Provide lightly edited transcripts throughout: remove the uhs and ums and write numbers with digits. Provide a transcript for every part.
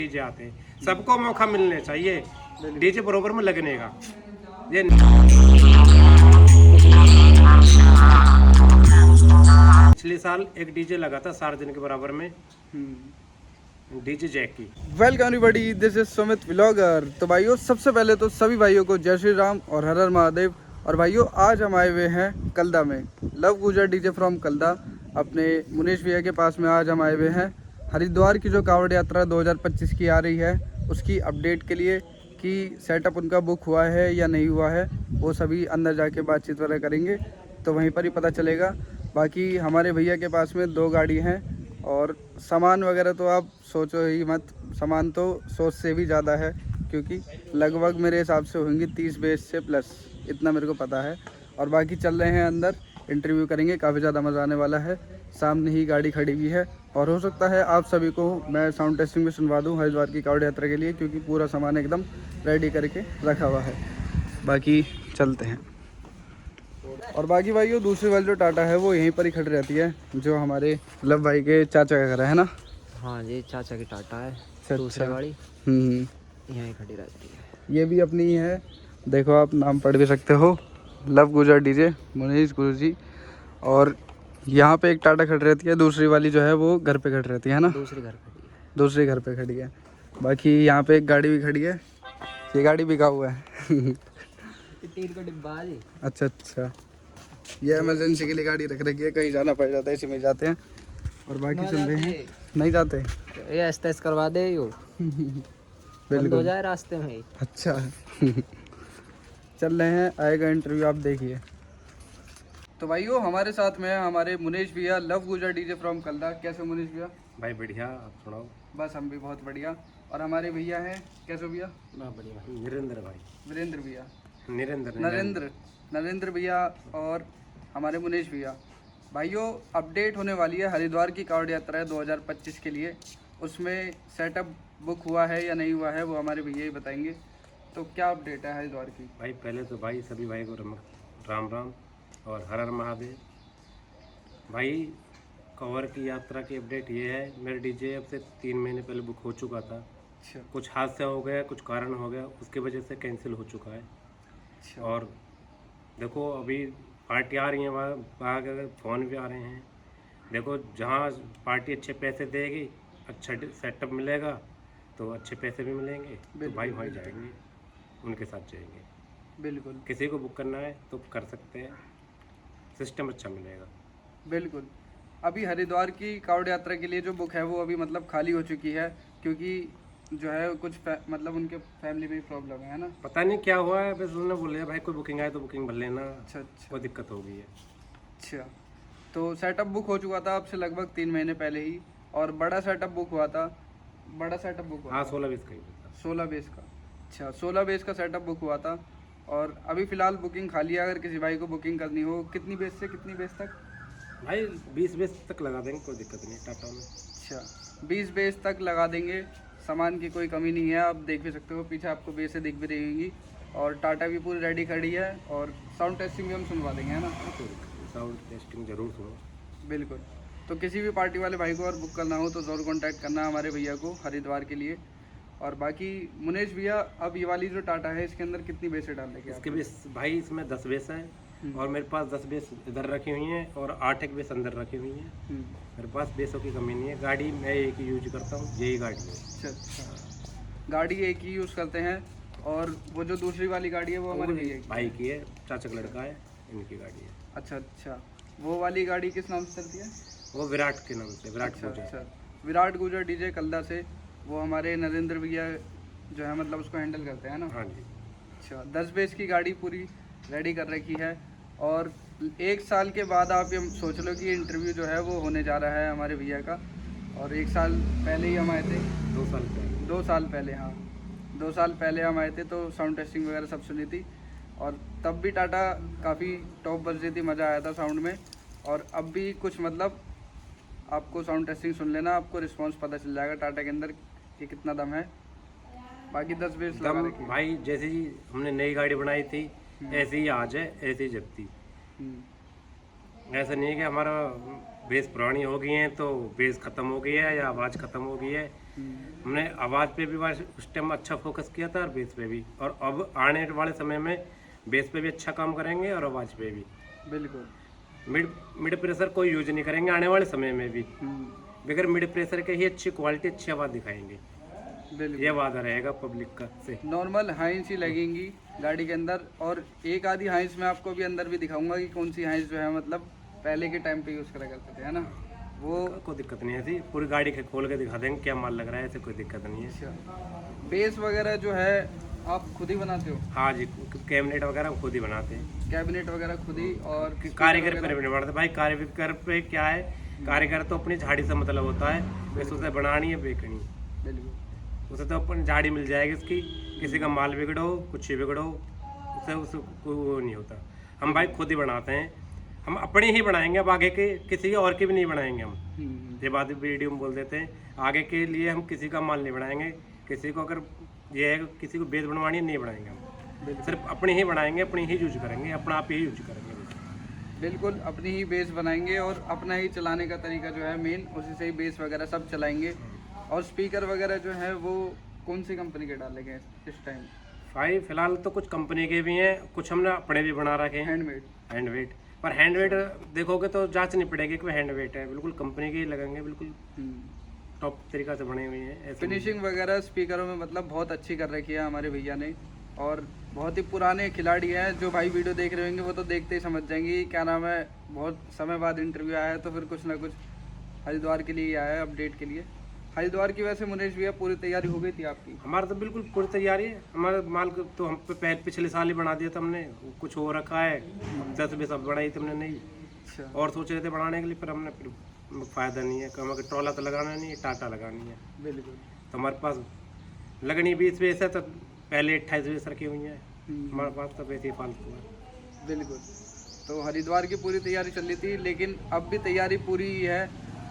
DJ आते हैं, सबको मौका मिलने चाहिए डीजे बरोबर में लगने का। ये पिछले साल एक डीजे लगा था सार्वजनिक के बराबर में, DJ Jackie. Welcome everybody, this is Sumit vlogger. तो भाइयों, सबसे पहले तो सभी भाइयों को जय श्री राम और हर हर महादेव। और भाइयों, आज हम आए हुए हैं कलदा में, लव गुजर डीजे फ्रॉम कलदा। अपने मुनीश भैया के पास में आज हम आए हुए हैं हरिद्वार की जो कांवड़ यात्रा 2025 की आ रही है उसकी अपडेट के लिए, कि सेटअप उनका बुक हुआ है या नहीं हुआ है। वो सभी अंदर जाके बातचीत वगैरह करेंगे तो वहीं पर ही पता चलेगा। बाकी हमारे भैया के पास में 2 गाड़ी हैं और सामान वगैरह तो आप सोचो ही मत, सामान तो सोच से भी ज़्यादा है, क्योंकि लगभग मेरे हिसाब से होंगी 30 बेस से प्लस, इतना मेरे को पता है। और बाकी चल रहे हैं अंदर, इंटरव्यू करेंगे, काफ़ी ज़्यादा मज़ा आने वाला है। सामने ही गाड़ी खड़ी हुई है और हो सकता है आप सभी को मैं साउंड टेस्टिंग में सुनवा दूँ हरिद्वार की कांवड़ यात्रा के लिए, क्योंकि पूरा सामान एकदम रेडी करके रखा हुआ है। बाकी चलते हैं। और बाकी भाइयों, दूसरी वाली जो टाटा है वो यहीं पर ही खड़ी रहती है, जो हमारे लव भाई के चाचा का घर है ना। हाँ जी, चाचा की टाटा है। अच्छा, दूसरी गाड़ी यहीं खड़ी रहती है। ये भी अपनी ही है, देखो आप नाम पढ़ भी सकते हो, लव गुजर डीजे मुनीश गुरु जी। और यहाँ पे एक टाटा खड़ी रहती है, दूसरी वाली जो है वो घर पे खड़ी रहती है ना। दूसरी घर खड़ी है। दूसरी घर पे खड़ी है। बाकी यहाँ पे एक गाड़ी भी खड़ी है, ये गाड़ी बिका हुआ है। तीन का डिब्बा है जी। अच्छा अच्छा, ये इमरजेंसी के लिए गाड़ी रख रखी है, कहीं जाना पड़ जाता है इसी में जाते हैं। और बाकी चल रहे हैं, नहीं जाते ये एस्टेस करवा दे यो, बंद हो बिल्कुल। जाए रास्ते में ही। अच्छा। चल रहे हैं, आएगा इंटरव्यू, आप देखिए। तो भाइयों, हमारे साथ में है हमारे मुनीश भैया, लव गुजर डीजे फ्रॉम कलदा। कैसे मुनीश भैया? भाई बढ़िया, आप सुनाओ। बस हम भी बहुत बढ़िया। और हमारे भैया हैं, कैसे भैया? मैं बढ़िया भाई। वीरेंद्र भाई, वीरेंद्र भैया, नरेंद्र नरेंद्र भैया और हमारे मुनीश भैया। भाइयों, अपडेट होने वाली है हरिद्वार की कांवड़ यात्रा 2025 के लिए, उसमें सेटअप बुक हुआ है या नहीं हुआ है वो हमारे भैया ही बताएंगे। तो क्या अपडेट है हरिद्वार की? भाई पहले तो भाई सभी भाई को राम राम और हर हर महादेव। भाई कांवड़ की यात्रा की अपडेट ये है, मेरा डीजे अब से 3 महीने पहले बुक हो चुका था। अच्छा कुछ हादसा हो गया, कुछ कारण हो गया, उसकी वजह से कैंसिल हो चुका है। अच्छा। और देखो अभी पार्टी आ रही है, वहाँ के फ़ोन भी आ रहे हैं। देखो जहाँ पार्टी अच्छे पैसे देगी, अच्छा सेटअप मिलेगा तो अच्छे पैसे भी मिलेंगे, तो भाई वहीं जाएंगे, उनके साथ जाएंगे। बिल्कुल किसी को बुक करना है तो कर सकते हैं, सिस्टम अच्छा मिलेगा। बिल्कुल। अभी हरिद्वार की कांवड़ यात्रा के लिए जो बुक है वो अभी मतलब खाली हो चुकी है, क्योंकि जो है कुछ मतलब उनके फैमिली में प्रॉब्लम है ना। पता नहीं क्या हुआ है, बस उन्होंने बोले भाई कोई बुकिंग आए तो बुकिंग भर लेना। अच्छा अच्छा कोई दिक्कत हो गई है। अच्छा। तो सेटअप बुक हो चुका था अब से लगभग 3 महीने पहले ही, और बड़ा सेटअप बुक हुआ था। बड़ा सेटअप बुक हुआ हाँ, था 16-20 का ही था। 16 बेस का। अच्छा, 16 बेस का सेटअप बुक हुआ था। और अभी फ़िलहाल बुकिंग खाली है। अगर किसी भाई को बुकिंग करनी हो, कितनी बेस से कितनी बेस तक? भाई 20-20 तक लगा देंगे, कोई दिक्कत नहीं टाटा में। अच्छा, 20 बेस तक लगा देंगे, सामान की कोई कमी नहीं है। आप देख भी सकते हो, पीछे आपको बेसें दिख भी रही होंगी। और टाटा भी पूरी रेडी खड़ी है, और साउंड टेस्टिंग भी हम सुनवा देंगे, है ना। साउंड टेस्टिंग जरूर सुनो। बिल्कुल। तो किसी भी पार्टी वाले भाई को और बुक करना हो तो ज़रूर कांटेक्ट करना हमारे भैया को हरिद्वार के लिए। और बाकी मुनीश भैया, अब ये वाली जो टाटा है इसके अंदर कितनी बेसें डाल देंगे? इसके बेस भाई इसमें 10 बेस है, और मेरे पास 10 बेस इधर रखी हुई हैं और 8 एक बेस अंदर रखी हुई हैं। मेरे पास बेसों की कमी नहीं है। गाड़ी मैं एक ही यूज करता हूँ, यही गाड़ी है। अच्छा अच्छा, गाड़ी एक ही यूज़ करते हैं। और वो जो दूसरी वाली गाड़ी है वो हमारे भैया की भाई की है, चाचा का लड़का है, इनकी गाड़ी है। अच्छा अच्छा। वो वाली गाड़ी किस नाम से चलती है? वो विराट के नाम से, विराट अच्छा गुजर। अच्छा, विराट गुजर डीजे कलदा से। वो हमारे नरेंद्र भैया जो है मतलब उसको हैंडल करते हैं ना। हाँ जी। अच्छा, 10 बेस की गाड़ी पूरी रेडी कर रखी है। और 1 साल के बाद आप ये सोच लो कि इंटरव्यू जो है वो होने जा रहा है हमारे भैया का। और 1 साल पहले ही हम आए थे। 2 साल पहले। 2 साल पहले, हाँ 2 साल पहले हम आए थे, तो साउंड टेस्टिंग वगैरह सब सुनी थी। और तब भी टाटा काफ़ी टॉप बज रही थी, मज़ा आया था साउंड में। और अब भी कुछ मतलब आपको साउंड टेस्टिंग सुन लेना, आपको रिस्पांस पता चल जाएगा टाटा के अंदर कि कितना दम है। बाकी 10 बेस लगा दम रखी है। भाई जैसे ही हमने नई गाड़ी बनाई थी, ऐसे ही आज है, ऐसे ही जब थी। ऐसा नहीं है कि हमारा बेस पुरानी हो गई हैं तो बेस ख़त्म हो गई है या आवाज़ ख़त्म हो गई है। हमने आवाज़ पे भी उस टाइम अच्छा फोकस किया था और बेस पे भी, और अब आने वाले समय में बेस पे भी अच्छा काम करेंगे और आवाज़ पे भी। बिल्कुल। मिड मिड प्रेशर कोई यूज नहीं करेंगे आने वाले समय में भी, बगैर मिड प्रेशर के ही अच्छी क्वालिटी अच्छी आवाज़ दिखाएंगे। बिल्कुल ये वादा रहेगा पब्लिक का से। नॉर्मल हाइंस ही लगेंगी गाड़ी के अंदर, और एक आधी हाइंस मैं आपको भी अंदर भी दिखाऊंगा कि कौन सी हाइंस जो है मतलब पहले के टाइम पे यूज़ करा करते थे, है ना। वो कोई दिक्कत नहीं है, ऐसी पूरी गाड़ी के खोल के दिखा देंगे क्या माल लग रहा है, ऐसे कोई दिक्कत नहीं है। अच्छा, बेस वगैरह जो है आप खुद ही बनाते हो? हाँ जी, कैबिनेट वगैरह हम खुद ही बनाते हैं। कैबिनेट वगैरह खुद ही, और कारीगर पर नहीं बनाते भाई, कारीगर पे क्या है, कारीगर तो अपनी झाड़ी से मतलब होता है, बस उसे बनानी है बेचनी, बिल्कुल उसे तो अपन झाड़ी मिल जाएगी उसकी, किसी का माल बिगड़ो कुछ ही बिगड़ो उसे उसको वो नहीं होता। हम भाई खुद ही बनाते हैं, हम अपने ही बनाएंगे, अब आगे के किसी के और के भी नहीं बनाएंगे हम। ये बात वीडियो में बोल देते हैं, आगे के लिए हम किसी का माल नहीं बनाएंगे, किसी को अगर ये है किसी को बेस बनवानी है नहीं बनाएंगे हम, सिर्फ अपने ही बनाएंगे, अपनी ही यूज करेंगे, अपना आप ही यूज करेंगे। बिल्कुल अपनी ही बेस बनाएंगे और अपना ही चलाने का तरीका जो है मेन, उसी से ही बेस वगैरह सब चलाएंगे। और स्पीकर वगैरह जो है वो कौन सी कंपनी के डाले गए इस टाइम? भाई फिलहाल तो कुछ कंपनी के भी हैं, कुछ हमने अपने भी बना रखे हैं हैंडमेड। हैंडवेट, पर हैंडवेट देखोगे तो जांचनी पड़ेगी कि वो हैंडवेट है, बिल्कुल कंपनी के ही लगेंगे, बिल्कुल टॉप तरीका से बने हुए हैं। ऐसे फिनिशिंग वगैरह स्पीकरों में मतलब बहुत अच्छी कर रखी है हमारे भैया ने, और बहुत ही पुराने खिलाड़ी हैं। जो भाई वीडियो देख रहे होंगे वो तो देखते ही समझ जाएंगे क्या नाम है, बहुत समय बाद इंटरव्यू आया है तो फिर कुछ ना कुछ हरिद्वार के लिए ही आया है अपडेट के लिए। हरिद्वार की वैसे मुनेश भैया पूरी तैयारी हो गई थी आपकी? हमारा तो बिल्कुल पूरी तैयारी है, हमारा माल को तो हम पे पिछले साल ही बना दिया था हमने, कुछ हो रखा है 10-20 अब बढ़ाई तुमने नहीं, अच्छा और सोच रहे थे बढ़ाने के लिए, पर हमने फिर फ़ायदा नहीं है, कम अगर ट्रॉला तो लगाना नहीं है, टाटा लगानी है, बिल्कुल। तो हमारे पास लगनी 20 बेस है तो पहले 28 बेस रखी हुई हैं, हमारे पास तो वैसे ही फालतू है। बिल्कुल, तो हरिद्वार की पूरी तैयारी चल रही थी, लेकिन अब भी तैयारी पूरी ही है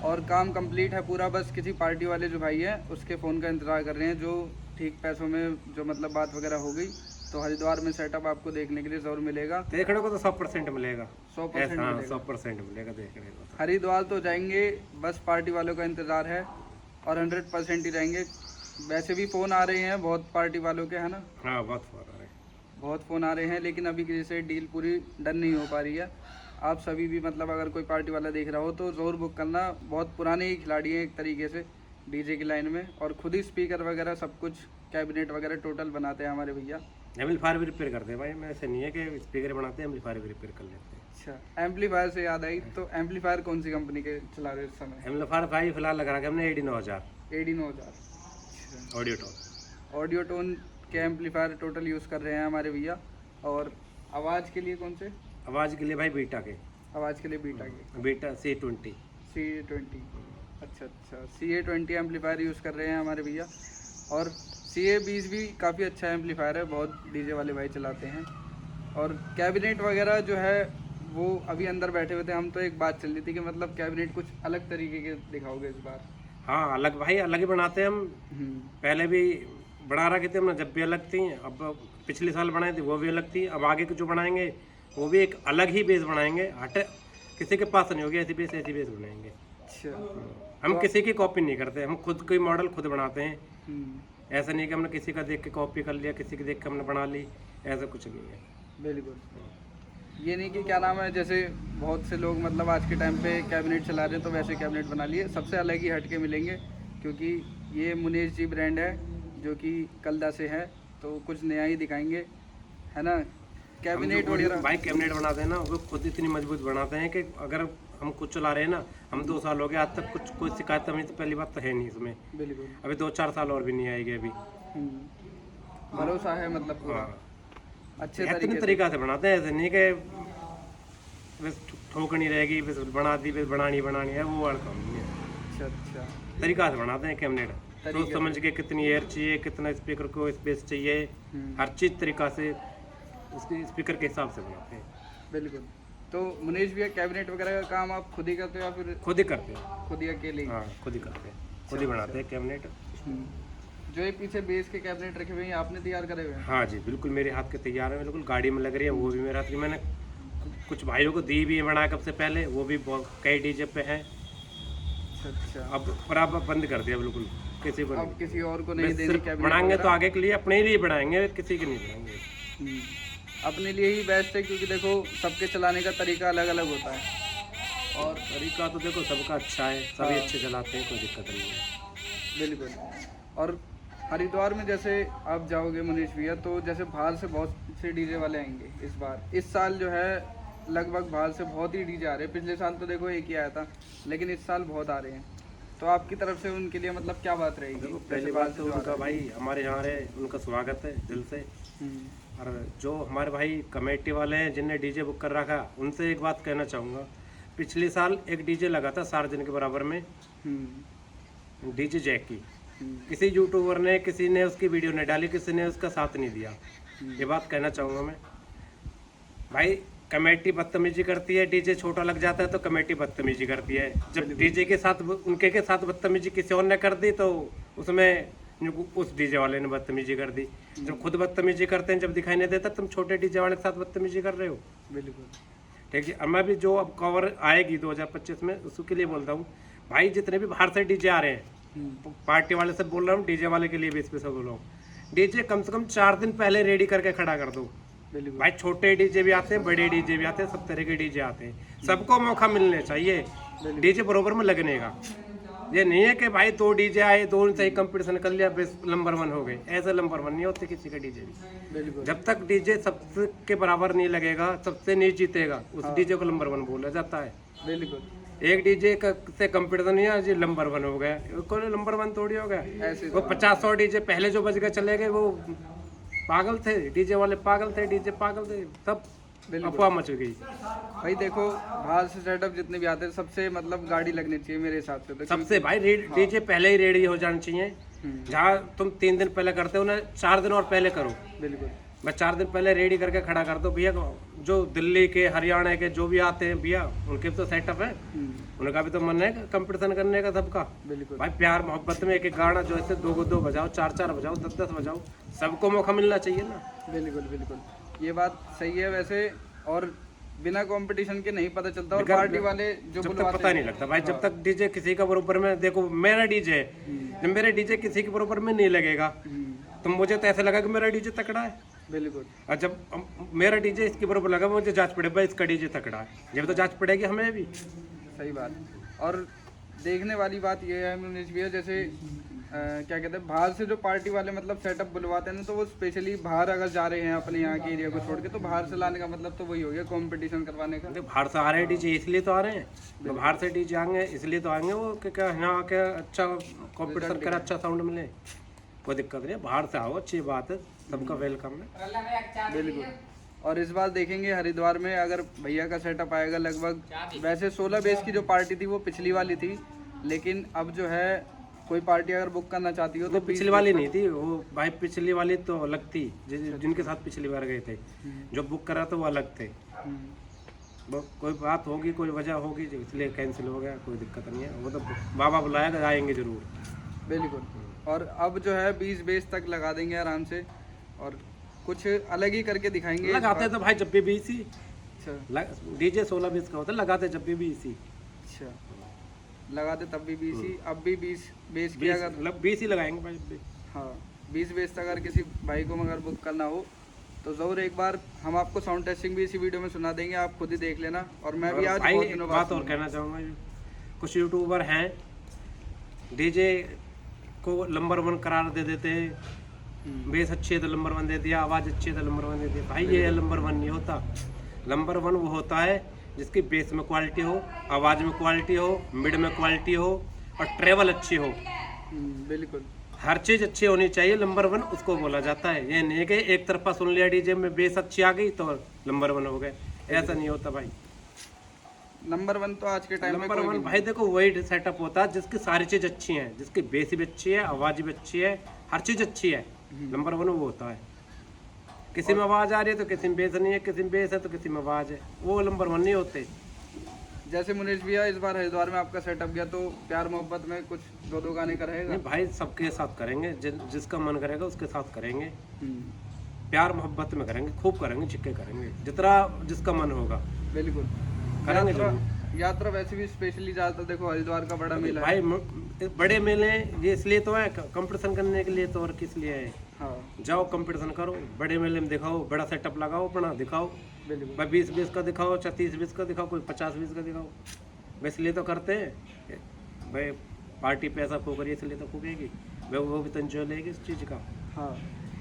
और काम कंप्लीट है पूरा। बस किसी पार्टी वाले जो भाई हैं उसके फ़ोन का इंतज़ार कर रहे हैं, जो ठीक पैसों में जो मतलब बात वगैरह हो गई तो हरिद्वार में सेटअप आपको देखने के लिए ज़रूर मिलेगा। देखने को तो 100% मिलेगा, 100% हाँ मिलेगा। 100% मिलेगा देखने को। हरिद्वार तो जाएंगे, बस पार्टी वालों का इंतज़ार है और 100% ही जाएंगे। वैसे भी फ़ोन आ रहे हैं बहुत पार्टी वालों के, है ना। हाँ बहुत फर्क है, बहुत फ़ोन आ रहे हैं, लेकिन अभी किसी से डील पूरी डन नहीं हो पा रही है। आप सभी भी मतलब अगर कोई पार्टी वाला देख रहा हो तो ज़रूर बुक करना। बहुत पुराने ही खिलाड़ी हैं एक तरीके से डीजे की लाइन में, और खुद ही स्पीकर वगैरह सब कुछ कैबिनेट वगैरह टोटल बनाते हैं हमारे भैया। एम्पलीफायर भी रिपेयर करते हैं भाई, मैं ऐसे नहीं है कि स्पीकर बनाते हैं, एम्पलीफायर भी रिपेयर कर लेते हैं। अच्छा, एम्पलीफायर से याद आई, तो एम्पलीफायर कौन सी कंपनी के चला रहे हो इस समय? एम्पलीफायर भाई फिलहाल लगा रखा है हमने AD 9000 AD 9000 audio top. Audio tone के एम्पलीफायर टोटल यूज़ कर रहे हैं हमारे भैया। और आवाज़ के लिए कौन से? आवाज़ के लिए भाई बीटा के, आवाज़ के लिए बीटा के बीटा C20। CA20। अच्छा, CA20 एम्पलीफायर यूज़ कर रहे हैं हमारे भैया। और CA20 भी काफ़ी अच्छा एम्पलीफायर है, बहुत डीजे वाले भाई चलाते हैं। और कैबिनेट वगैरह जो है वो अभी अंदर बैठे हुए थे, हम तो एक बात चल रही थी कि मतलब कैबिनेट कुछ अलग तरीके के दिखाओगे इस बार? हाँ अलग भाई, अलग ही बनाते हैं हम, पहले भी बना रखे थे हमने जब भी अलग थी, अब पिछले साल बनाए थे वो भी अलग थी, अब आगे के जो बनाएंगे वो भी एक अलग ही बेस बनाएंगे, हट किसी के पास नहीं होगी ऐसी बेस बनाएंगे। अच्छा, हम किसी की कॉपी नहीं करते, हम खुद कोई मॉडल खुद बनाते हैं, ऐसा नहीं कि हमने किसी का देख के कॉपी कर लिया, किसी की देख के हमने बना ली, ऐसा कुछ नहीं है। बिल्कुल ये नहीं कि क्या नाम है, जैसे बहुत से लोग मतलब आज के टाइम पे कैबिनेट चला रहे हैं तो वैसे कैबिनेट बना लिए, सबसे अलग ही हटके मिलेंगे, क्योंकि ये मुनेश जी ब्रांड है जो कि कलदा से है, तो कुछ नया ही दिखाएंगे, है ना। कैबिनेट वगैरह भाई कैबिनेट बनाते हैं ना वो खुद इतनी मजबूत बनाते हैं कि अगर हम कुछ चला रहे हैं ना, हम 2 साल हो गए आज तक कुछ कोई शिकायत हमें तो पहली बात तो है नहीं इसमें, बिल्कुल। अभी 2-4 साल और भी नहीं आएगी अभी। भरोसा है मतलब पूरा। हाँ अच्छे इतनी तरीका से बनाते हैं, ऐसे नहीं कि बस ठोक नहीं रहेगी, बस बना दी, बस बनानी है, वो वाला काम नहीं है। अच्छा, तरीका से बनाते हैं कैबिनेट, सोच समझ के कितनी एयर चाहिए, कितना स्पीकर को स्पेस चाहिए, हर चीज़ तरीका से उसके स्पीकर के हिसाब से बनाते हैं। बिल्कुल। तो मुनेश भैया कैबिनेट वगैरह का काम आप खुद ही करते हो या फिर खुद ही करते हैं? खुद ही अकेले? हाँ खुद ही करते हैं, खुद ही बनाते हैं कैबिनेट। जो ये पीछे बेस के कैबिनेट रखे हुए हैं आपने तैयार करे हुए हैं? हाँ जी बिल्कुल, मेरे हाथ के तैयार है, बिल्कुल गाड़ी में लग रही है, वो भी मेरे हाथ की, मैंने कुछ भाइयों को दी भी है बना कब से पहले, वो भी कई डीजे पे हैं। अच्छा। अब बराबर बंद कर दिया बिल्कुल, किसी को अब नहीं। किसी और को नहीं बस देनी सिर्फ कैबिनेट बनाएंगे तो वगैरह? आगे के लिए अपने ही लिए बनाएंगे, किसी के नहीं बनाएंगे। हम्म, अपने लिए ही बेस्ट है, क्योंकि देखो सबके चलाने का तरीका अलग अलग होता है। और तरीका तो देखो सबका अच्छा है, सभी हाँ। अच्छे चलाते हैं, कोई दिक्कत नहीं है। बिल्कुल। और हरिद्वार में जैसे आप जाओगे मुनीश भैया, तो जैसे बाहर से बहुत से डीजे वाले आएंगे इस बार। इस साल जो है लगभग बाहर से बहुत ही डीजे आ रहे हैं। पिछले साल तो देखो एक ही आया था, लेकिन इस साल बहुत आ रहे हैं। तो आपकी तरफ से उनके लिए मतलब क्या बात रहेगी? देखो जैसे पहली बाहर बात से तो जो आ उनका रहे भाई हमारे यहाँ रहे, उनका स्वागत है दिल से। हैं। और जो हमारे भाई कमेटी वाले हैं जिनने डीजे बुक कर रखा, उनसे एक बात कहना चाहूँगा। पिछले साल एक डीजे लगा था सार्वजनिक के बराबर में, डीजे जैकी। किसी यूट्यूबर ने, किसी ने उसकी वीडियो नहीं डाली, किसी ने उसका साथ नहीं दिया। ये बात कहना चाहूँगा मैं। भाई कमेटी बदतमीजी करती है, डीजे छोटा लग जाता है तो कमेटी बदतमीजी करती है। जब डीजे के साथ उनके के साथ बदतमीजी किसी और ने कर दी तो उसमें उस डीजे वाले ने बदतमीजी कर दी। जब खुद बदतमीजी करते हैं, जब दिखाई नहीं देता, तुम छोटे डीजे वाले के साथ बदतमीजी कर रहे हो। बिल्कुल। ठीक है, मैं भी जो अब कवर आएगी 2025 में, उसके लिए बोलता हूँ भाई, जितने भी बाहर से डीजे आ रहे हैं, पार्टी वाले से बोल रहा हूँ, डीजे वाले के लिए भी स्पेशल बोल रहा हूँ, डीजे कम से कम 4 दिन पहले रेडी करके खड़ा कर दो। बिल्कुल। भाई छोटे डीजे भी आते हैं, बड़े डीजे भी आते हैं, सब तरह के डीजे आते हैं, सबको मौका मिलने चाहिए डीजे बरोबर में लगने का। ये नहीं है कि भाई 2 डीजे आए, 2 से ही कंपटीशन कर लिया, बस नंबर 1 हो गए। ऐसे नंबर 1 नहीं होते किसी का डीजे भी। बिल्कुल। जब तक डीजे सबके बराबर नहीं लगेगा, सबसे नहीं जीतेगा, उस डीजे को नंबर 1 बोला जाता है। बिल्कुल। एक डीजे से कंपटीशन नहीं है जी नंबर 1 हो गया, कोई नंबर 1 थोड़ी हो गया। ऐसे वो 50-100 डीजे पहले जो बज गए चले गए, वो पागल थे, डीजे वाले पागल थे, डीजे पागल थे, सब अफवाह मच गई। भाई देखो बाहर से सेटअप जितने भी आते हैं, सबसे मतलब गाड़ी लगनी चाहिए मेरे हिसाब से तो। सबसे भाई डीजे पहले ही रेडी हो जाना चाहिए। जहाँ तुम 3 दिन पहले करते हो ना, 4 दिन और पहले करो। बिल्कुल। बस 4 दिन पहले रेडी करके खड़ा कर दो भैया। जो दिल्ली के, हरियाणा के जो भी आते हैं भैया, उनके भी तो सेटअप है, उनका भी तो मन है कंपटीशन करने का सबका। बिल्कुल। भाई प्यार मोहब्बत में एक एक गाना जो ऐसे 2 बजाओ, 4 बजाओ, 10 बजाओ, सबको मौका मिलना चाहिए ना। बिल्कुल। बिल्कुल ये बात सही है वैसे। और बिना कंपटीशन के नहीं पता चलता। और बेकार- पार्टी वाले जो जब तक बुलवाते पता हैं, नहीं लगता भाई, जब तक डीजे किसी का बरोबर में, देखो मेरा डीजे है, जब मेरा डीजे किसी के बरोबर में नहीं लगेगा तो मुझे तो ऐसा लगा कि मेरा डीजे तकड़ा है। बिल्कुल। और जब मेरा डीजे इसके बरोबर लगा, मुझे जांच पड़े भाई इसका डीजे तकड़ा है, जब तो जांच पड़ेगी हमें भी। सही बात। और देखने वाली बात ये है मुनीश भैया, जैसे क्या कहते हैं, बाहर से जो पार्टी वाले मतलब सेटअप बुलवाते हैं ना, तो वो स्पेशली बाहर अगर जा रहे हैं अपने यहाँ के एरिया को छोड़ के, तो बाहर से लाने का मतलब तो वही हो गया कंपटीशन करवाने का। देखो बाहर से आ रहे हैं डीजे इसलिए तो आ रहे हैं, तो बाहर से डीजे आएंगे इसलिए तो आएंगे वो कि क्या यहाँ आके अच्छा कॉम्पिटिशन करे, अच्छा साउंड मिले, कोई दिक्कत नहीं है। बाहर से आओ, अच्छी बात है, सबका वेलकम है। बिल्कुल। और इस बार देखेंगे हरिद्वार में अगर भैया का सेटअप आएगा लगभग, वैसे 16 बेस की जो पार्टी थी वो पिछली वाली थी, लेकिन अब जो है कोई पार्टी अगर बुक करना चाहती हो तो वो पिछली वाली नहीं थी वो भाई, पिछली वाली तो अलग थी, जिनके साथ पिछली बार गए थे, जो बुक करा तो वो अलग थे। वो कोई बात होगी, कोई वजह होगी जो इसलिए कैंसिल हो गया, कोई दिक्कत नहीं है। वो तो बाबा बुलाएगा, आएंगे जरूर। बिल्कुल। और अब जो है 20 बेस तक लगा देंगे आराम से, और कुछ अलग ही करके दिखाएंगे। लगाते तो भाई जब भी इसी अच्छा। डीजे 16 बेस का होता है, लगाते जब भी इसी। अच्छा, लगाते तब भी 20 ही, अब भी 20 बेस की अगर, मतलब 20 ही लगाएंगे भाई। हाँ 20 बेस तक अगर किसी भाई को अगर बुक करना हो तो ज़रूर एक बार हम आपको साउंड टेस्टिंग भी इसी वीडियो में सुना देंगे, आप खुद ही देख लेना। और मैं भी आज भाई बहुत एक दिनों बात बाद और कहना चाहूँगा, कुछ यूट्यूबर हैं डीजे को नंबर 1 करार दे देते हैं, बेस अच्छी है तो नंबर 1 दे दिया, आवाज़ अच्छी है तो नंबर 1 दे दिया। भाई ये नंबर 1 नहीं होता। नंबर 1 वो होता है जिसकी बेस में क्वालिटी हो, आवाज़ में क्वालिटी हो, मिड में क्वालिटी हो, और ट्रेवल अच्छी हो। बिल्कुल। हर चीज़ अच्छी होनी चाहिए, नंबर 1 उसको बोला जाता है। ये नहीं कि एक तरफा सुन लिया डीजे में, बेस अच्छी आ गई तो नंबर 1 हो गए, ऐसा नहीं होता भाई। नंबर 1 तो आज के टाइम में नंबर 1 भाई देखो वही सेटअप होता है जिसकी सारी चीज़ अच्छी हैं, जिसकी बेस भी अच्छी है, आवाज़ भी अच्छी है, हर चीज़ अच्छी है। नंबर 1 वो होता है। किसी में आवाज़ आ रही है तो किसी में बेस नहीं है, किसी में बेस है तो किसी में आवाज़ है, वो नंबर 1 नहीं होते। जैसे मुनीश भैया इस बार हरिद्वार में आपका सेटअप गया, तो प्यार मोहब्बत में कुछ 2 गाने का रहेगा? नहीं भाई सबके साथ करेंगे, जिसका मन करेगा उसके साथ करेंगे, प्यार मोहब्बत में करेंगे, खूब करेंगे, छिक्के करेंगे, जितना जिसका मन होगा। बिल्कुल। करेंगे यात्रा जरूर। यात्रा वैसे भी स्पेशली जाता देखो हरिद्वार का बड़ा मेला है। भाई बड़े मेले ये इसलिए तो है, कंपटीशन करने के लिए तो, और किस लिए है। हाँ जाओ कंपटीशन करो, बड़े मेले में दिखाओ, बड़ा सेटअप लगाओ, अपना दिखाओ। बिल्कुल। भाई 20-20 का दिखाओ, 30-20 का दिखाओ, कोई 50-20 का दिखाओ। बस इसलिए तो करते हैं भाई, पार्टी पैसा फूक रही है इसलिए तो फूकेगी भाई, वो भी तो एंजॉय लेगी इस चीज़ का। हाँ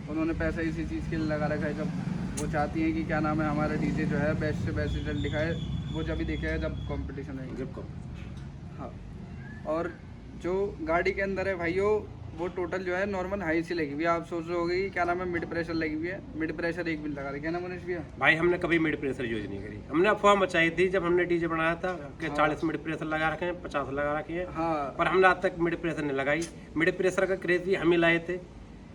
उन्होंने पैसा इसी चीज़ के लिए लगा रखा है, जब वो चाहती हैं कि क्या नाम है हमारा डीजे जो है बेस्ट से बेस्ट रिजल्ट दिखाए, वो जब भी दिखेगा जब कंपटीशन है। जब को हाँ और जो गाड़ी के अंदर है भाइयों, वो टोटल जो है नॉर्मल हाई सी लगी हुई है। आप सोच रहे होगे कि क्या नाम है मिड प्रेशर लगी हुई है, मिड प्रेशर एक भी लगा रखी है ना मनीष भैया। भाई हमने कभी मिड प्रेशर यूज नहीं करी, हमने अफवाह मचाई थी जब हमने डीजे बनाया था कि हाँ। 40 मिड प्रेशर लगा रखे हैं, 50 लगा रखे हैं, हाँ पर हमने आज तक मिड प्रेशर नहीं लगाई। मिड प्रेशर का क्रेज भी हम ही लाए थे,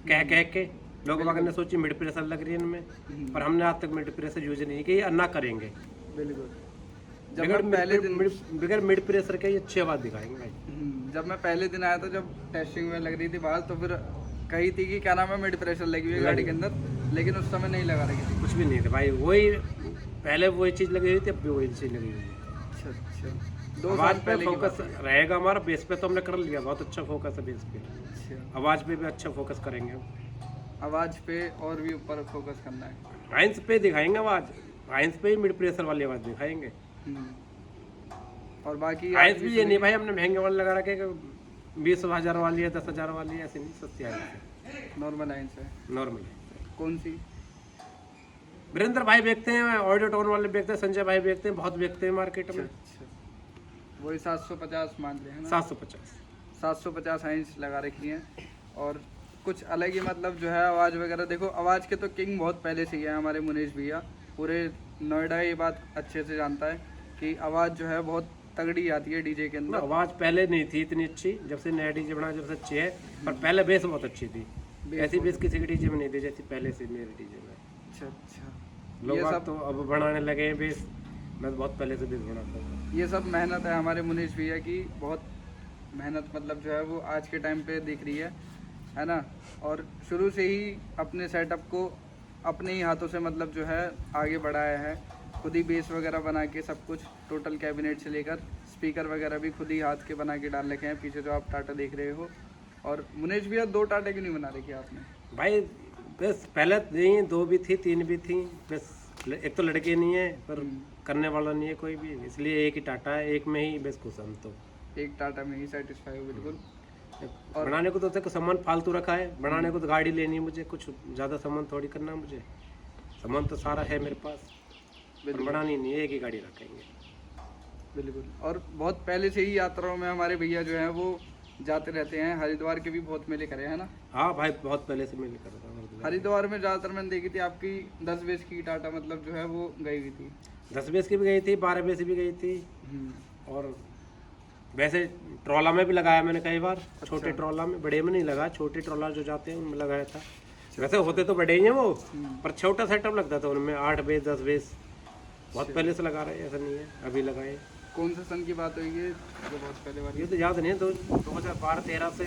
कह के लोग बाग ने सोची मिड प्रेशर लग रही है इनमें, पर हमने आज तक मिड प्रेशर यूज नहीं की और ना करेंगे। बिल्कुल। जब बगैर मैं पहले दिन बगैर मिड प्रेशर के ये अच्छी आवाज दिखाएंगे भाई। जब मैं पहले दिन आया था, जब टेस्टिंग में लग रही थी बात, तो फिर कही थी कि क्या नाम है मिड प्रेशर लगी हुई है गाड़ी के अंदर, लेकिन उस समय नहीं लगा रखी थी। कुछ भी नहीं थे भाई, वही पहले वही चीज़ लगी हुई थी, अब भी वही चीज़ लगी हुई है। अच्छा अच्छा 2 आवाज साल पे पहले की फोकस बात है। रहेगा हमारा, बेस पे तो हमने कर लिया, बहुत अच्छा फोकस है बेस पे। अच्छा आवाज पे भी अच्छा फोकस करेंगे हम। आवाज पे और भी ऊपर फोकस करना है। हाइंस पे दिखाएंगे आवाज, हाइंस पे ही मिड प्रेशर वाली आवाज दिखाएंगे। और बाकी हाइंस भी ये नहीं भाई हमने महंगे वाले लगा रखे, 20,000 वाली है, 10,000 वाली है, ऐसे नहीं, सस्ती हाइंस नॉर्मल लाइन से नॉर्मल है। कौन सी? वीरेंद्र भाई बेचते हैं, ऑडियो टोन वाले बेचते हैं, संजय भाई बेचते हैं, बहुत बेचते हैं मार्केट में। अच्छा वही 750 मान ले है ना। 750 750 हाइंस लगा रखी हैं। और कुछ अलग ही मतलब जो है आवाज़ वगैरह, देखो आवाज़ के तो किंग बहुत पहले से ही है हमारे मुनीश भैया, पूरे नोएडा ये बात अच्छे से जानता है कि आवाज़ जो है बहुत तगड़ी आती है डीजे के अंदर। आवाज पहले नहीं थी इतनी अच्छी, जब से नया डीजे बना जब से अच्छी है, पर पहले बेस बहुत अच्छी थी। ऐसी बेस किसी के डीजे में नहीं थी जैसी पहले से मेरे डीजे में। अच्छा अच्छा लोग ये बाग सब तो अब बनाने लगे हैं बेस, मैं तो बहुत पहले से बेस बनाता हूँ। ये सब मेहनत है हमारे मुनीश भैया की, बहुत मेहनत मतलब जो है वो आज के टाइम पे दिख रही है ना। और शुरू से ही अपने सेटअप को अपने ही हाथों से मतलब जो है आगे बढ़ाया है, खुद ही बेस वगैरह बना के सब कुछ, टोटल कैबिनेट से लेकर स्पीकर वगैरह भी खुद ही हाथ के बना के डाल रखे हैं। पीछे जो आप टाटा देख रहे हो, और मुनीश भैया 2 टाटा क्यों नहीं बना रखी आपने? भाई बस पहले नहीं, 2 भी थी, 3 भी थी, बस एक तो लड़के नहीं है, पर करने वाला नहीं है कोई भी, इसलिए एक ही टाटा है, एक में ही बस खुश हम तो। एक टाटा में ही सेटिस्फाई हो बिल्कुल। बनाने को तो देखो सामान फालतू रखा है, बनाने को तो गाड़ी लेनी है मुझे, कुछ ज़्यादा सामान थोड़ी करना है मुझे, सामान तो सारा है मेरे पास, पर बनानी नहीं है, एक ही गाड़ी रखेंगे। बिल्कुल। और बहुत पहले से ही यात्राओं में हमारे भैया जो हैं वो जाते रहते हैं, हरिद्वार के भी बहुत मेले करे हैं ना। हाँ भाई बहुत पहले से मेले कर रहा हूँ। हरिद्वार में ज़्यादातर मैंने देखी थी आपकी 10 बेस की टाटा मतलब जो है वो गई हुई थी। 10 बेस की भी गई थी, 12 बेस भी गई थी, और वैसे ट्रॉला में भी लगाया मैंने कई बार, छोटे ट्रॉला में, बड़े में नहीं लगा, छोटे ट्रॉला जो जाते हैं उनमें लगाया था। वैसे होते तो बड़े ही हैं वो, पर छोटा सेटअप लगता था उनमें, 8 बेस 10 बेस, बहुत पहले से लगा रहे हैं, ऐसा नहीं है अभी लगाए। कौन से सन की बात हुई है जो बहुत पहले वाली? ये तो याद नहीं है, 2012-13 से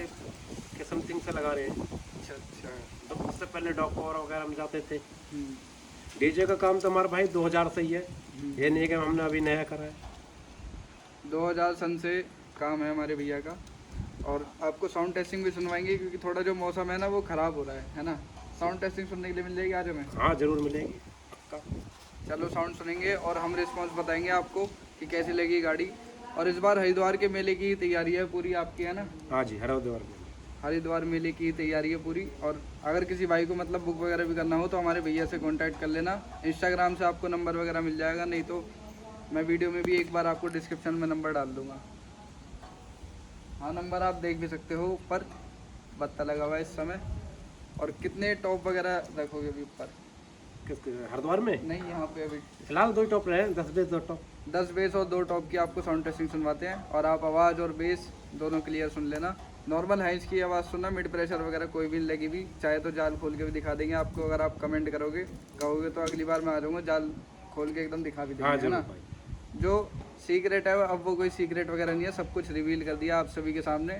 के समथिंग से लगा रहे हैं। अच्छा अच्छा। तो उससे पहले डॉकोर वगैरह में जाते थे। डीजे का काम तो हमारा भाई 2000 से ही है, ये नहीं है कि हमने अभी नया करा है। 2000 सन से काम है हमारे भैया का। और आपको साउंड टेस्टिंग भी सुनवाएंगे, क्योंकि थोड़ा जो मौसम है ना वो ख़राब हो रहा है ना। साउंड टेस्टिंग सुनने के लिए मिल जाएगी आज हमें? हाँ जरूर मिलेगी। चलो साउंड सुनेंगे और हम रिस्पांस बताएंगे आपको कि कैसी लगी गाड़ी। और इस बार हरिद्वार के मेले की तैयारी है पूरी आपकी, है ना? हाँ जी, हरिद्वार में हरिद्वार मेले की तैयारी है पूरी। और अगर किसी भाई को मतलब बुक वगैरह भी करना हो तो हमारे भैया से कांटेक्ट कर लेना। इंस्टाग्राम से आपको नंबर वगैरह मिल जाएगा, नहीं तो मैं वीडियो में भी एक बार आपको डिस्क्रिप्शन में नंबर डाल दूँगा। हाँ नंबर आप देख भी सकते हो, ऊपर बत्ता लगा हुआ है इस समय। और कितने टॉप वगैरह रखोगे अभी ऊपर? किसके हरिद्वार में? नहीं, यहाँ पे अभी फिलहाल 2 टॉप रहे हैं, 10 बेस 2 टॉप। 10 बेस और 2 टॉप की आपको साउंड टेस्टिंग सुनवाते हैं, और आप आवाज़ और बेस दोनों क्लियर सुन लेना। नॉर्मल हाइस की आवाज़ सुनना, मिड प्रेशर वगैरह कोई भी लगी भी, चाहे तो जाल खोल के भी दिखा देंगे आपको। अगर आप कमेंट कहोगे तो अगली बार मैं आ जाऊँगा, जाल खोल के एकदम दिखा भी हाँ देंगे, है ना। जरूर भाई। जो सीक्रेट है अब वो कोई सीक्रेट वगैरह नहीं है, सब कुछ रिवील कर दिया आप सभी के सामने।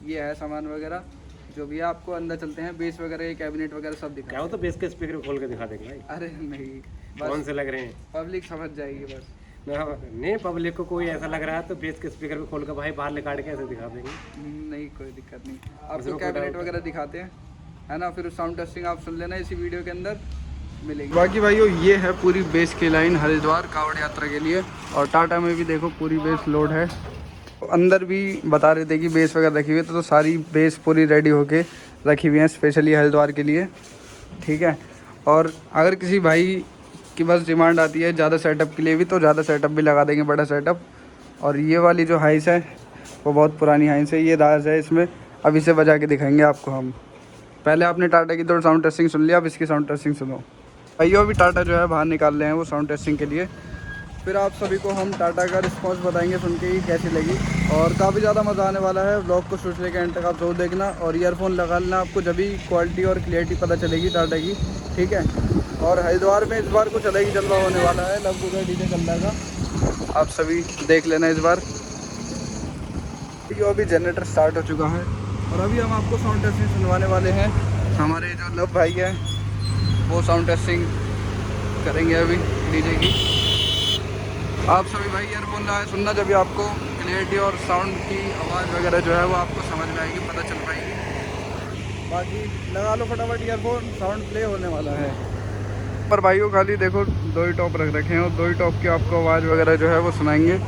ये है सामान वगैरह जो भी है, आपको अंदर चलते हैं, बेस वगैरह कैबिनेट वगैरह सब दिखा। क्या हो तो बेस के स्पीकर खोल के दिखा देंगे भाई, अरे नहीं, कौन बस से लग रहे हैं। पब्लिक समझ जाएगी बस। नहीं, पब्लिक को कोई ऐसा लग रहा है तो बेस के स्पीकर पे खोल कर भाई बाहर निकाल के ऐसे दिखा देंगे। नहीं कोई दिक्कत नहीं, आपको उसमें कोई कैबिनेट doubt वगैरह दिखाते हैं, है ना। फिर साउंड टेस्टिंग आप सुन लेना, इसी वीडियो के अंदर मिलेगी। बाकी भाइयों ये है पूरी बेस की लाइन हरिद्वार कांवड़ यात्रा के लिए। और टाटा में भी देखो पूरी बेस लोड है। अंदर भी बता रहे थे कि बेस वगैरह रखी हुई है, तो सारी बेस पूरी रेडी होके रखी हुई है स्पेशली हरिद्वार के लिए, ठीक है। और अगर किसी भाई की बस डिमांड आती है ज़्यादा सेटअप के लिए भी, तो ज़्यादा सेटअप भी लगा देंगे, बड़ा सेटअप। और ये वाली जो हाइस है वो बहुत पुरानी हाइस है, ये राज है इसमें, अब इसे बजा के दिखाएंगे आपको हम। पहले आपने टाटा की तो साउंड टेस्टिंग सुन लिया, अब इसकी साउंड टेस्टिंग सुनो। भाइयों अभी टाटा जो है बाहर निकाल रहे हैं वो साउंड टेस्टिंग के लिए, फिर आप सभी को हम टाटा का रिस्पांस बताएंगे सुन के ही कैसी लगी। और काफ़ी ज़्यादा मज़ा आने वाला है, ब्लॉग को शुरू से लेकर एंड तक आप जरूर देखना। और ईयरफोन लगा लेना, आपको जब भी क्वालिटी और क्लियरिटी पता चलेगी टाटा की, ठीक है। और हरिद्वार में इस बार कुछ अलग ही जलवा होने वाला है लव गुजर डीजे कल्ला का, आप सभी देख लेना इस बार। अभी जनरेटर स्टार्ट हो चुका है और अभी हम आपको साउंड टेस्टिंग सुनवाने वाले हैं। हमारे जो लव भाई है वो साउंड टेस्टिंग करेंगे अभी डीजे की। आप सभी भाई ईयरफोन लगाए सुनना, जब भी आपको क्लियरिटी और साउंड की आवाज़ वगैरह जो है वो आपको समझ में आएगी, पता चल पाएगी। बाकी लगा लो फटाफट ईयरफोन, साउंड प्ले होने वाला है। पर भाइयों खाली देखो 2 ही टॉप रख रखे हैं और 2 ही टॉप की आपको आवाज़ वगैरह जो है वो सुनाएंगे।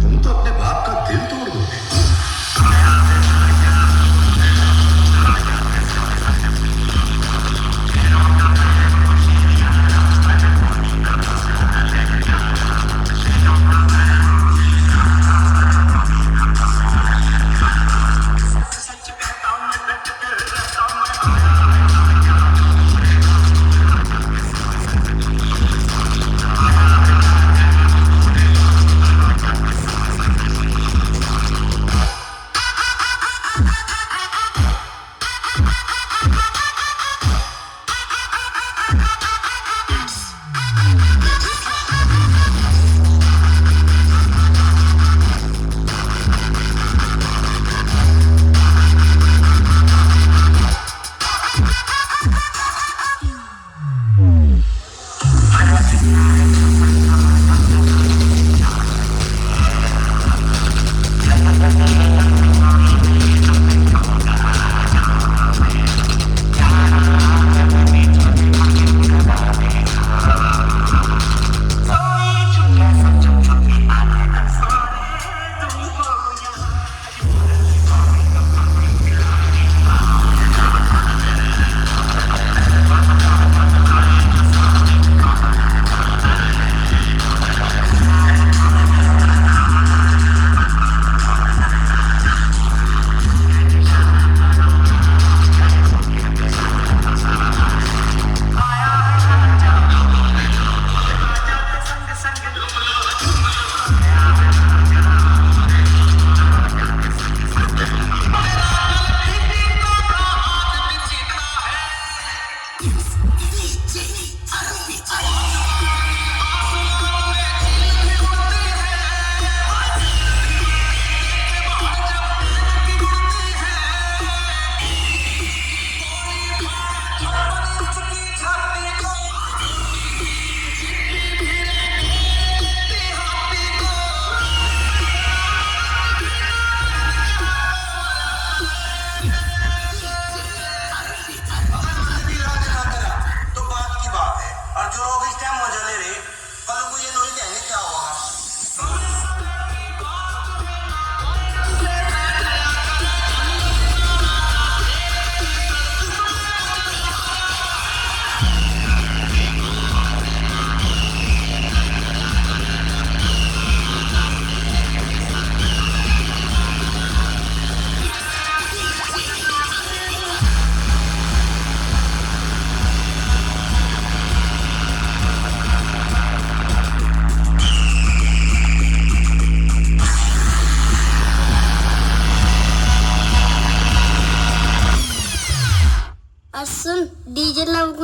तुम तो अपने बाप का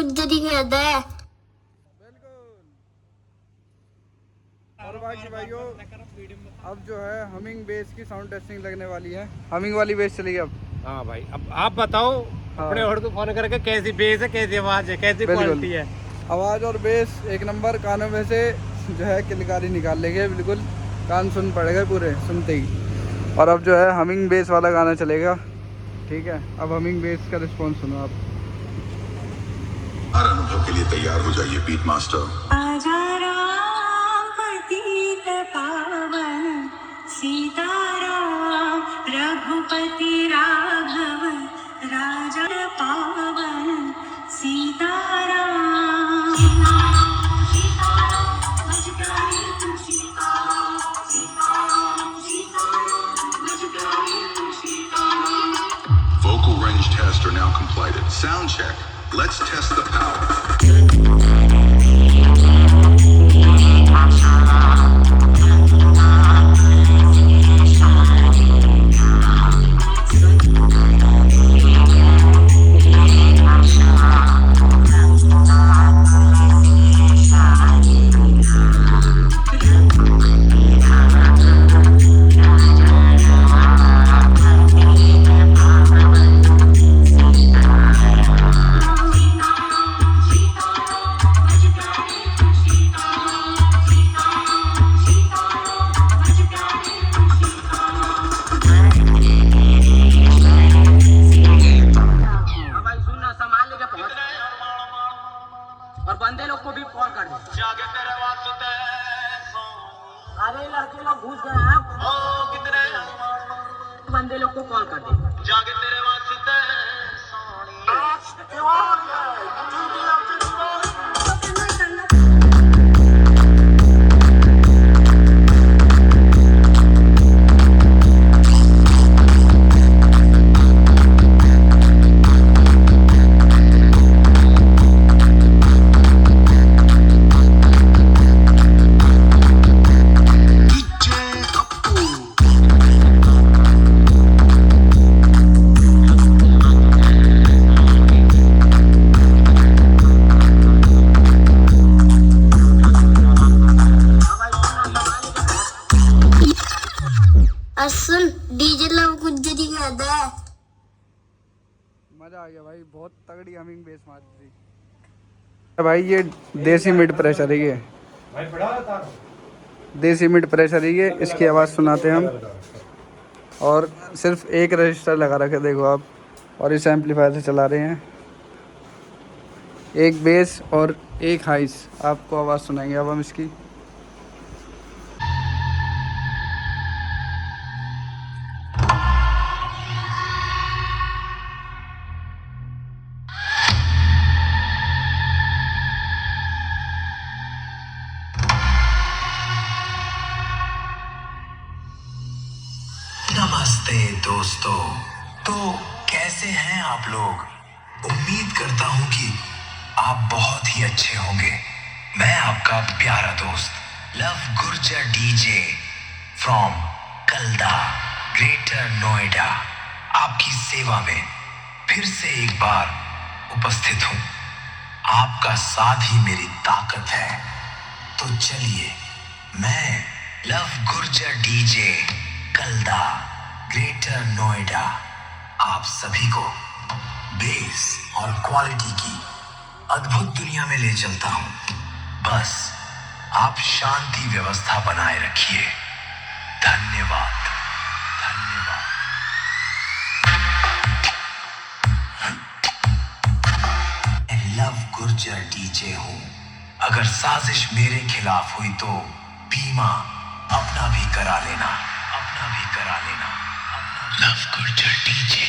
गुज्जरी कहता है। और बाकी भाइयों अब जो है हमिंग बेस की साउंड टेस्टिंग लगने वाली है। हमिंग वाली बेस चलेगी अब। हाँ भाई, अब आप बताओ अपने और को फोन करके कैसी बेस है, कैसी आवाज है, कैसी बिल्कुल। क्वालिटी है। आवाज़ और बेस एक नंबर, कानों में से जो है किलकारी निकाल लेंगे, बिल्कुल कान सुन पड़ेगा पूरे सुनते ही। और अब जो है हमिंग बेस वाला गाना चलेगा, ठीक है। अब हमिंग बेस का रिस्पॉन्स सुनो आप। हर अनुभव के लिए तैयार हो जाइए बीट मास्टर। आजा राम पतित पावन सीताराम रघुपति राघव राजा पावन Sitaram. Vocal range tests are now completed. Sound check. Let's test the power. और बंदे लोग को भी कॉल कर दो। अरे लड़के लोग घुस गए हैं, बंदे लोग को कॉल कर दे। सुन डीजे लव गुज्जरी कहता है। मजा आ गया भाई, बहुत तगड़ी हमिंग बेस मार दी भाई। ये देसी मिड प्रेशर है, ये देसी मिड प्रेशर है ये। इसकी आवाज़ सुनाते हैं हम। और सिर्फ एक रजिस्टर लगा रखे देखो आप, और इस एम्पलीफायर से चला रहे हैं। एक बेस और एक हाइस आपको आवाज़ सुनाएंगे अब हम इसकी। नमस्ते दोस्तों, तो कैसे हैं आप लोग? उम्मीद करता हूं कि आप बहुत ही अच्छे होंगे। मैं आपका प्यारा दोस्त Luv Gurjar DJ from Kalda, greater Noida, आपकी सेवा में फिर से एक बार उपस्थित हूं। आपका साथ ही मेरी ताकत है। तो चलिए, मैं लव गुर्जर डीजे कल्दा, ग्रेटर नोएडा, आप सभी को बेस और क्वालिटी की अद्भुत दुनिया में ले चलता हूं। बस आप शांति व्यवस्था बनाए रखिए। धन्यवाद, धन्यवाद। मैं लव गुर्जर डीजे हूं। अगर साजिश मेरे खिलाफ हुई तो बीमा अपना भी करा लेना, अपना भी करा लेना। Love Gurjar DJ.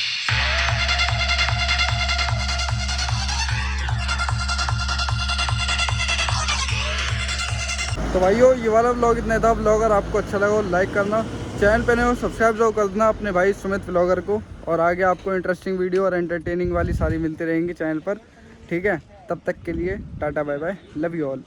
तो भाइयों ये वाला व्लॉग इतना था। व्लॉगर आपको अच्छा लगा हो लाइक करना, चैनल पे नए हो सब्सक्राइब जरूर कर देना अपने भाई सुमित व्लॉगर को। और आगे आपको इंटरेस्टिंग वीडियो और एंटरटेनिंग वाली सारी मिलती रहेंगी चैनल पर, ठीक है। तब तक के लिए tata bye bye, love you all.